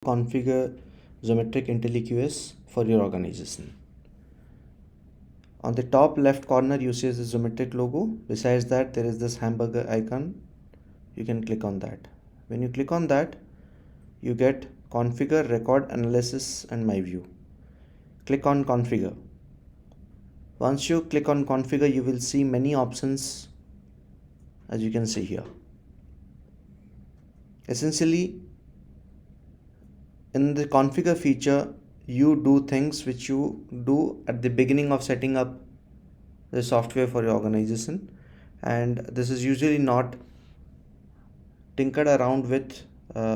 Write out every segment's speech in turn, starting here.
Configure Zometric IntelliQS for your organization. On the top left corner you see the Zometric logo. Besides that there is this hamburger icon. You can click on that. When you click on that you get configure, record, analysis and my view. Click on configure. Once you click on configure you will see many options as you can see here. Essentially in the configure feature you do things which you do at the beginning of setting up the software for your organization, and this is usually not tinkered around with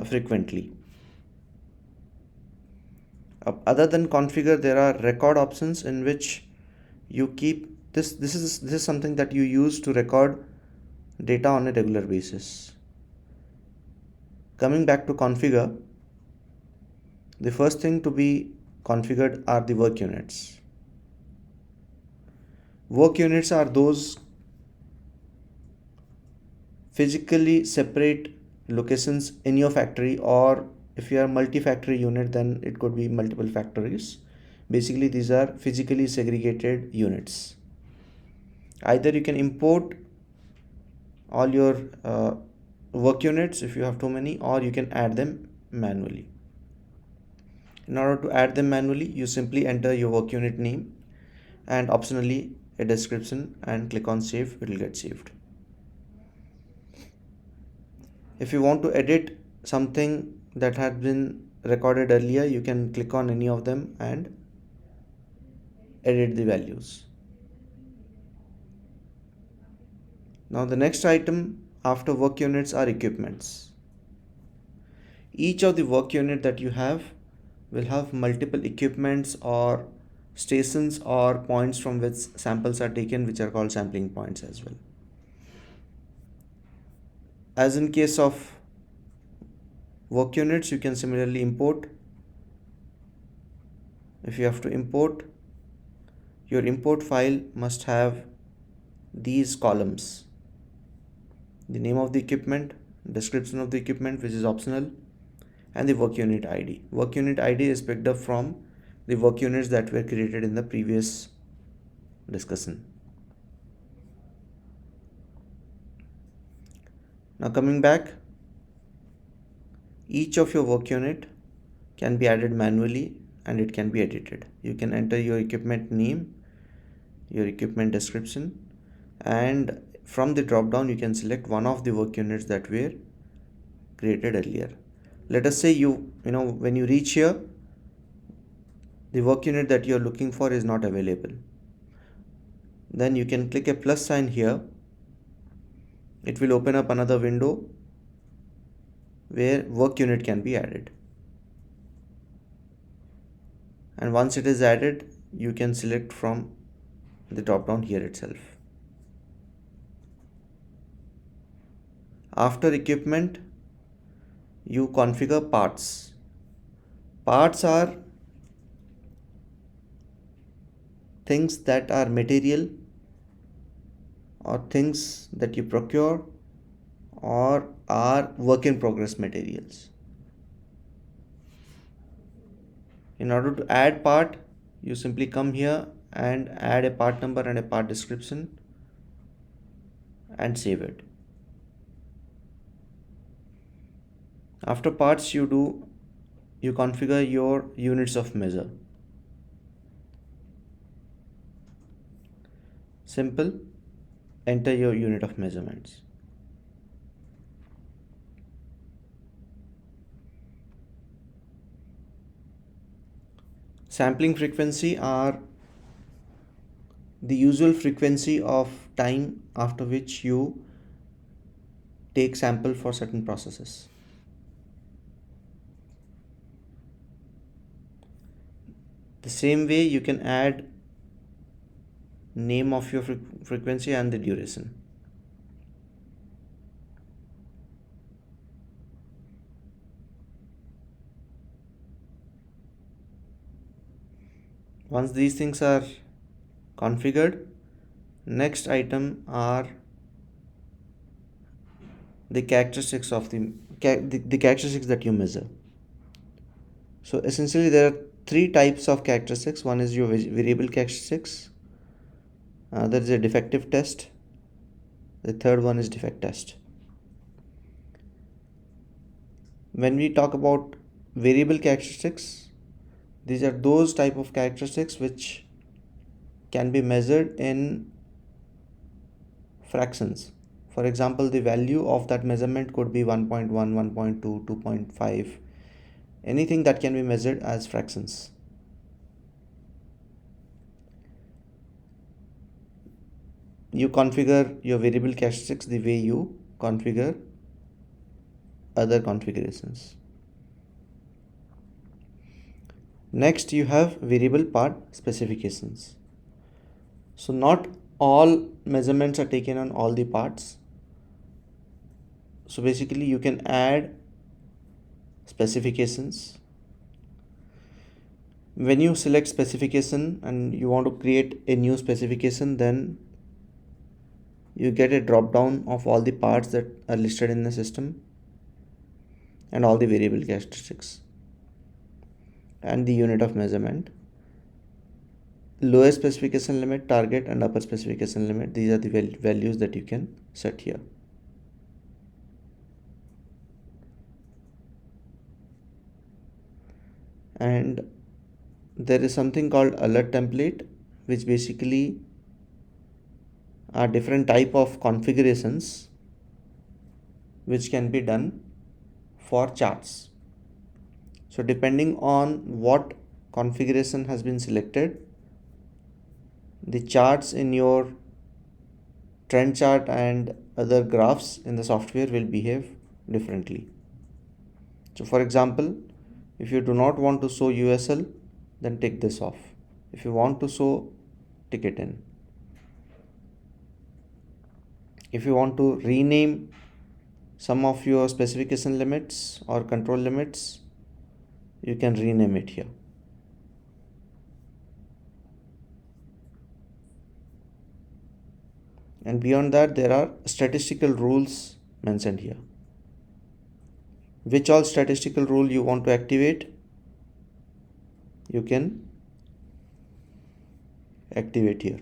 frequently. Other than configure there are record options in which you keep this is something that you use to record data on a regular basis. Coming back to configure, the first thing to be configured are the work units. Work units are those physically separate locations in your factory, or if you are multi-factory unit then it could be multiple factories. Basically these are physically segregated units. Either you can import all your work units if you have too many, or you can add them manually. In order to add them manually you simply enter your work unit name and optionally a description and click on save. It will get saved. If you want to edit something that had been recorded earlier you can click on any of them and edit the values. Now the next item after work units are equipments. Each of the work unit that you have will have multiple equipments or stations or points from which samples are taken, which are called sampling points as well. As in case of work units you can similarly import. If you have to import, your import file must have these columns: the name of the equipment, description of the equipment which is optional, and the work unit ID. Work unit ID is picked up from the work units that were created in the previous discussion. Now coming back, each of your work unit can be added manually and it can be edited. You can enter your equipment name, your equipment description, and from the drop down you can select one of the work units that were created earlier. Let us say you know when you reach here the work unit that you are looking for is not available. Then you can click a plus sign here. It will open up another window where work unit can be added, and once it is added you can select from the drop down here itself. After equipment you configure parts. Parts are things that are material or things that you procure or are work in progress materials. In order to add part you simply come here and add a part number and a part description and save it. After parts you configure your units of measure. Simple, enter your unit of measurements. Sampling frequency are the usual frequency of time after which you take sample for certain processes. The same way you can add name of your frequency and the duration. Once these things are configured, next item are the characteristics of the characteristics that you measure. So essentially there are three types of characteristics. One is your variable characteristics, there is a defective test, the third one is defect test. When we talk about variable characteristics, these are those type of characteristics which can be measured in fractions. For example, the value of that measurement could be 1.1, 1.2, 2.5, anything that can be measured as fractions. You configure your variable characteristics the way you configure other configurations. Next, you have variable part specifications. So not all measurements are taken on all the parts. So basically you can add specifications. When you select specification and you want to create a new specification, then you get a drop down of all the parts that are listed in the system and all the variable characteristics and the unit of measurement. Lower specification limit, target, and upper specification limit, these are the values that you can set here. And there is something called alert template, which basically are different type of configurations which can be done for charts. So depending on what configuration has been selected, the charts in your trend chart and other graphs in the software will behave differently. So for example, if you do not want to show USL, then take this off. If you want to show, tick it in. If you want to rename some of your specification limits or control limits, you can rename it here. And beyond that, there are statistical rules mentioned here. Which all statistical rule you want to activate, you can activate here.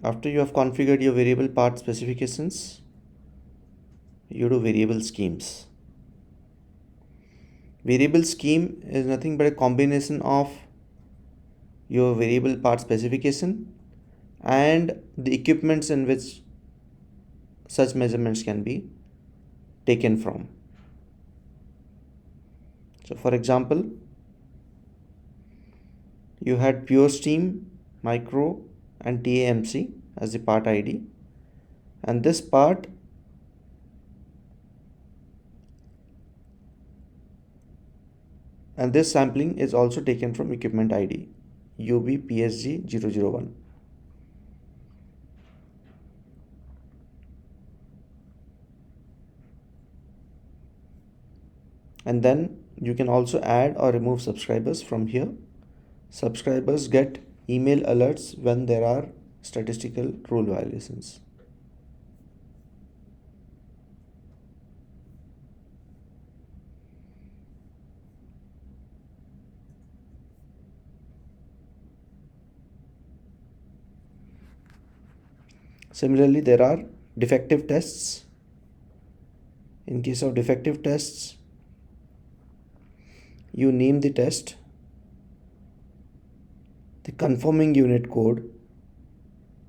After you have configured your variable part specifications, you do variable schemes. Variable scheme is nothing but a combination of your variable part specification and the equipments in which such measurements can be taken from. So for example, you had pure steam, micro, and TAMC as the part ID, and this part and this sampling is also taken from equipment ID UBPSG001. And then you can also add or remove subscribers from here. Subscribers get email alerts when there are statistical rule violations. Similarly, there are defective tests. In case of defective tests, you name the test, the conforming unit code,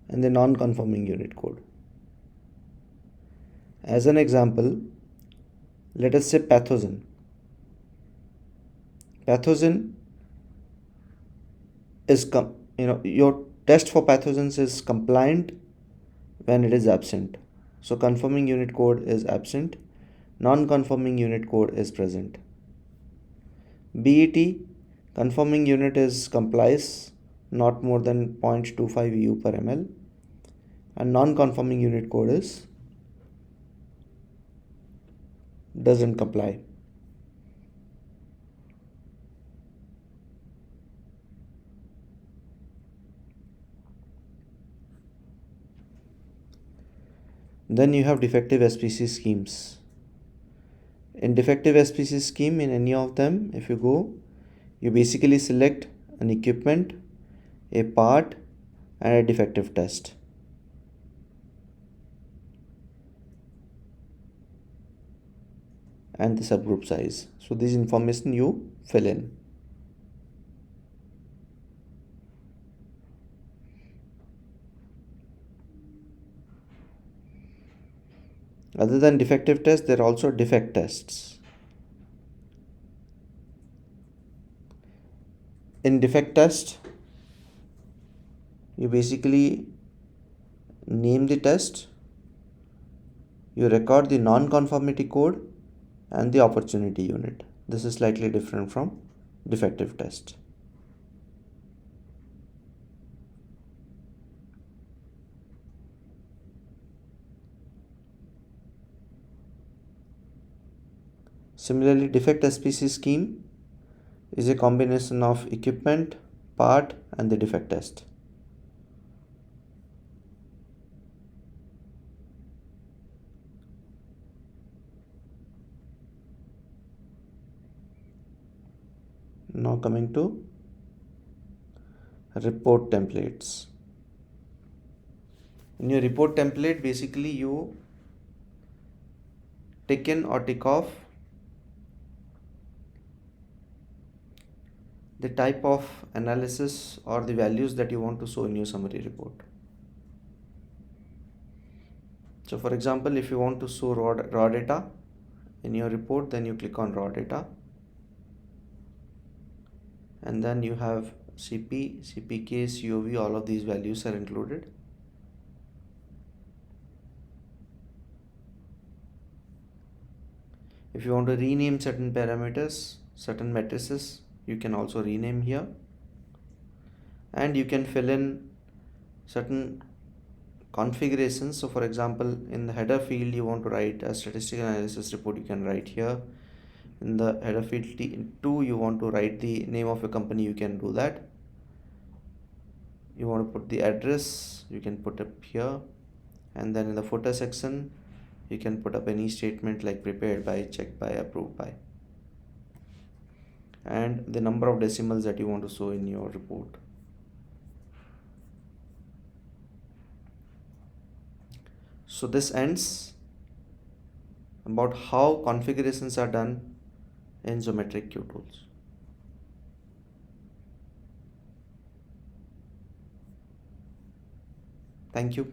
and the non-conforming unit code. As an example, let us say pathogen. Pathogen is your test for pathogens is compliant when it is absent. So conforming unit code is absent, non-conforming unit code is present. BET, conforming unit is complies not more than 0.25 EU per ml, and non-conforming unit code is doesn't comply. Then you have defective SPC schemes. In defective SPC scheme, in any of them, if you go, you basically select an equipment, a part, and a defective test. And the subgroup size. So this information you fill in. Other than defective tests, there are also defect tests. In defect test, you basically name the test, you record the non-conformity code and the opportunity unit. This is slightly different from defective test. Similarly, defect SPC scheme is a combination of equipment, part, and the defect test. Now coming to report templates. In your report template, basically you tick in or tick off the type of analysis or the values that you want to show in your summary report. So for example, if you want to show raw data in your report, then you click on raw data, and then you have CP, CPK, COV, all of these values are included. If you want to rename certain parameters, certain matrices, you can also rename here, and you can fill in certain configurations. So for example, in the header field you want to write a statistical analysis report, you can write here. In the header field T2 you want to write the name of a company, you can do that. You want to put the address, you can put up here, and then in the footer section you can put up any statement like prepared by, checked by, approved by, and the number of decimals that you want to show in your report. So this ends about how configurations are done in Zometric Q tools. Thank you.